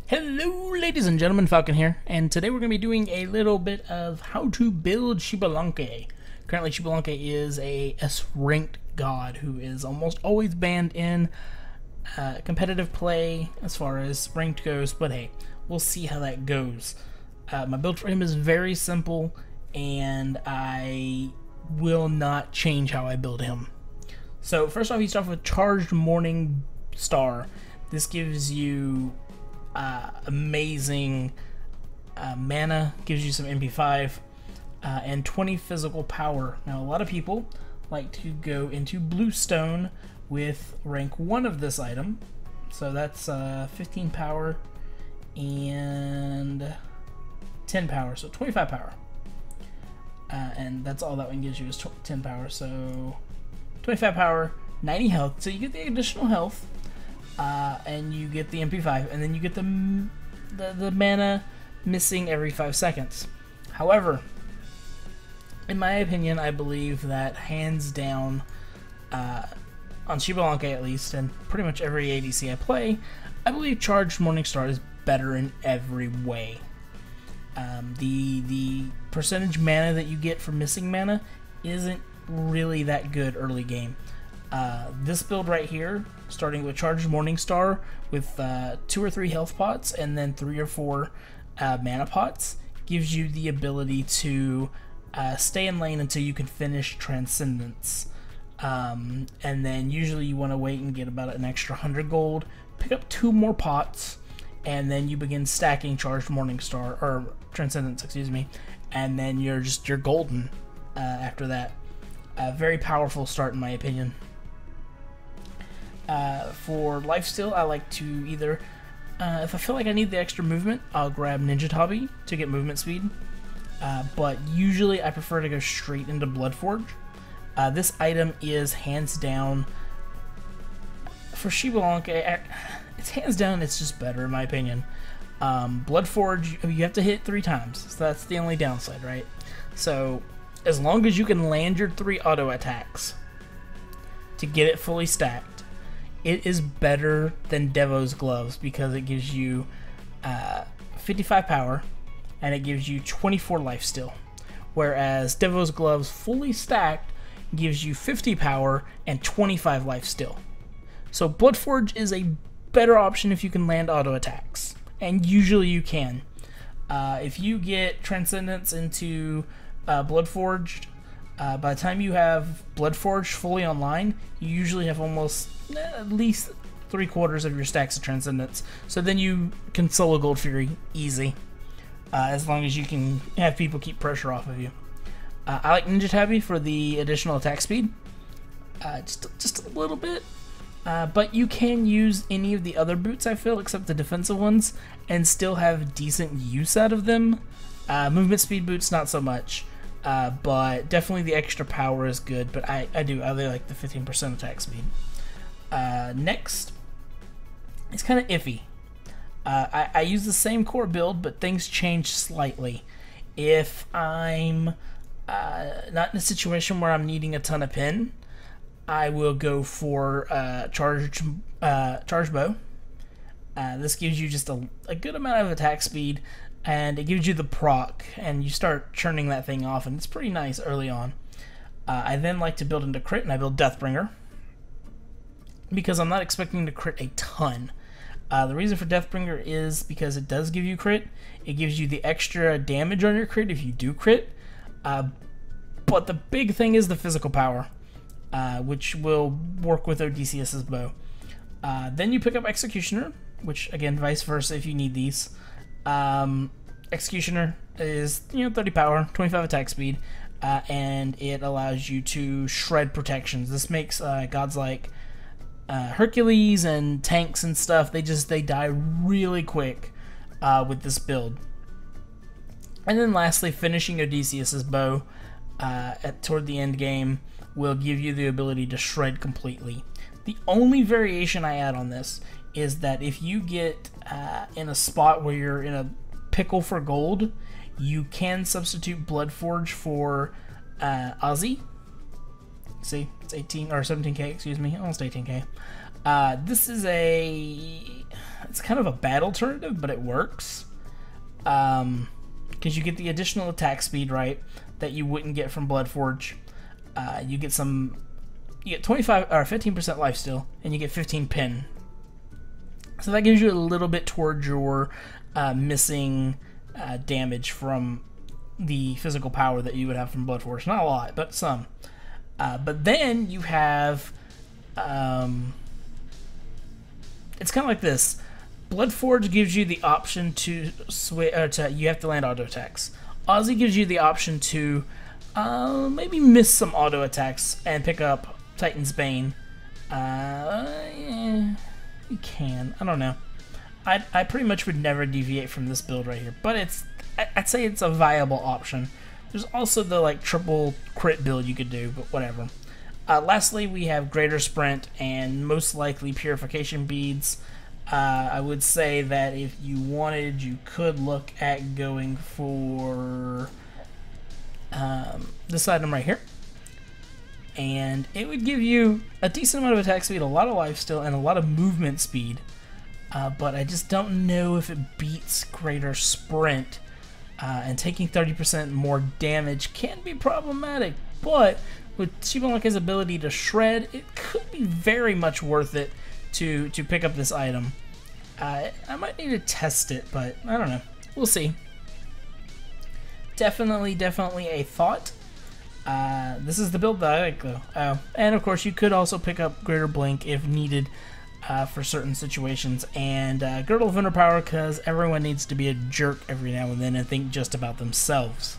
Hello ladies and gentlemen, Falcon here, and today we're going to be doing a little bit of how to build Xbalanque. Currently Xbalanque is a S-ranked god who is almost always banned in competitive play as far as ranked goes, but hey, we'll see how that goes. My build for him is very simple, and I will not change how I build him. So first off, you start with Charged Morning Star. This gives you amazing mana, gives you some MP5 and 20 physical power. Now a lot of people like to go into Bluestone with rank 1 of this item, so that's 15 power and 10 power, so 25 power, and that's all that one gives you is 10 power, so 25 power, 90 health, so you get the additional health. And you get the MP5, and then you get the mana missing every 5 seconds. However, in my opinion, I believe that hands down, on Xbalanque at least, and pretty much every ADC I play, I believe Charged Morningstar is better in every way. The percentage mana that you get for missing mana isn't really that good early game. This build right here, starting with Charged Morningstar with 2 or 3 health pots and then 3 or 4 mana pots, gives you the ability to stay in lane until you can finish Transcendence. And then usually you want to wait and get about an extra 100 gold, pick up 2 more pots, and then you begin stacking Charged Morningstar, or Transcendence, excuse me, and then you're golden after that. Very powerful start in my opinion. For lifesteal, I like to either, if I feel like I need the extra movement, I'll grab Ninja Tabi to get movement speed, but usually I prefer to go straight into Bloodforge. This item is hands down, for Xbalanque, it's hands down, it's just better in my opinion. Bloodforge, you have to hit 3 times, so that's the only downside, right? So as long as you can land your 3 auto attacks to get it fully stacked, it is better than Devo's Gloves because it gives you 55 power and it gives you 24 lifesteal, whereas Devo's Gloves fully stacked gives you 50 power and 25 lifesteal. So Bloodforge is a better option if you can land auto attacks, and usually you can. If you get Transcendence into Bloodforged, by the time you have Bloodforged fully online, you usually have almost at least 3/4 of your stacks of Transcendence. So then you can solo Gold Fury easy, as long as you can have people keep pressure off of you. I like Ninja Tabi for the additional attack speed, just a little bit. But you can use any of the other boots, I feel, except the defensive ones, and still have decent use out of them. Movement speed boots, not so much. But definitely the extra power is good, but I really like the 15% attack speed. Next, it's kind of iffy. I use the same core build, but things change slightly. If I'm not in a situation where I'm needing a ton of pin, I will go for charged bow. This gives you just a good amount of attack speed, and it gives you the proc, and you start churning that thing off, and it's pretty nice early on. I then like to build into crit, and I build Deathbringer, because I'm not expecting to crit a ton. The reason for Deathbringer is because it does give you crit. It gives you the extra damage on your crit if you do crit, but the big thing is the physical power, which will work with Odysseus's bow. Then you pick up Executioner, which again, vice versa if you need these. Executioner is 30 power, 25 attack speed, and it allows you to shred protections. This makes gods like Hercules and tanks and stuff, they die really quick with this build. And then lastly, finishing Odysseus's bow toward the end game will give you the ability to shred completely. The only variation I add on this is that if you get in a spot where you're in a pickle for gold, you can substitute Bloodforge for Ozzy. See, it's 18 or 17k, excuse me, almost 18k. This is it's kind of a bad alternative, but it works. Because you get the additional attack speed, right, that you wouldn't get from Bloodforge. You get 25 or 15% lifesteal, and you get 15 pin. So that gives you a little bit towards your missing damage from the physical power that you would have from Bloodforge. Not a lot, but some. But then you have, it's kind of like this. Bloodforge gives you the option to switch. You have to land auto attacks. Aussie gives you the option to maybe miss some auto attacks and pick up Titan's Bane. Yeah, you can. I don't know. I pretty much would never deviate from this build right here, but I'd say it's a viable option. There's also the like triple crit build you could do, but whatever. Lastly, we have greater sprint and most likely purification beads. I would say that if you wanted, you could look at going for this item right here. And it would give you a decent amount of attack speed, a lot of lifesteal, and a lot of movement speed. But I just don't know if it beats greater sprint. And taking 30% more damage can be problematic. But with Xbalanque's ability to shred, it could be very much worth it to pick up this item. I might need to test it, but I don't know. We'll see. Definitely a thought. This is the build that I like, though. And of course, you could also pick up Greater Blink if needed for certain situations. And Girdle of Inner Power, because everyone needs to be a jerk every now and then and think just about themselves.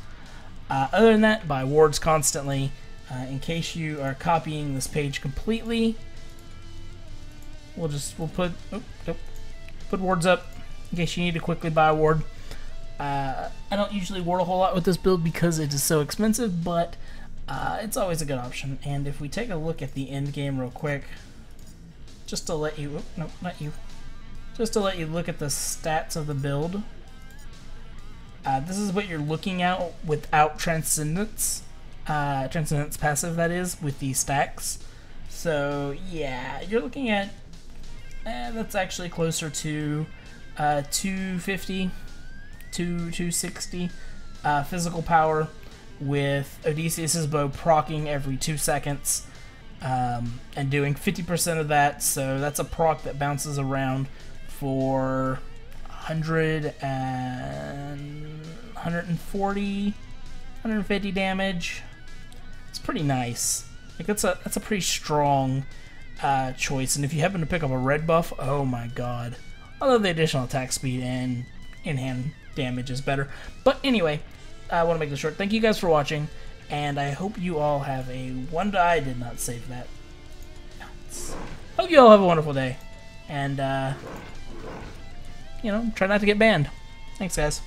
Other than that, buy wards constantly. In case you are copying this page completely, we'll put wards up in case you need to quickly buy a ward. I don't usually ward a whole lot with this build because it is so expensive, but it's always a good option. And if we take a look at the end game real quick, just to let you, just to let you look at the stats of the build. This is what you're looking at without Transcendence. Transcendence passive, that is, with these stacks. So yeah, you're looking at that's actually closer to 250 to 260 physical power, with Odysseus's bow proccing every 2 seconds and doing 50% of that. So that's a proc that bounces around for 100 and 140, 150 damage. It's pretty nice. Like that's a pretty strong choice. And if you happen to pick up a red buff, oh my god! Although the additional attack speed and in-hand damage is better. But anyway, I want to make this short. Thank you guys for watching, and I hope you all have a I did not save that. Hope you all have a wonderful day, and you know, try not to get banned. Thanks, guys.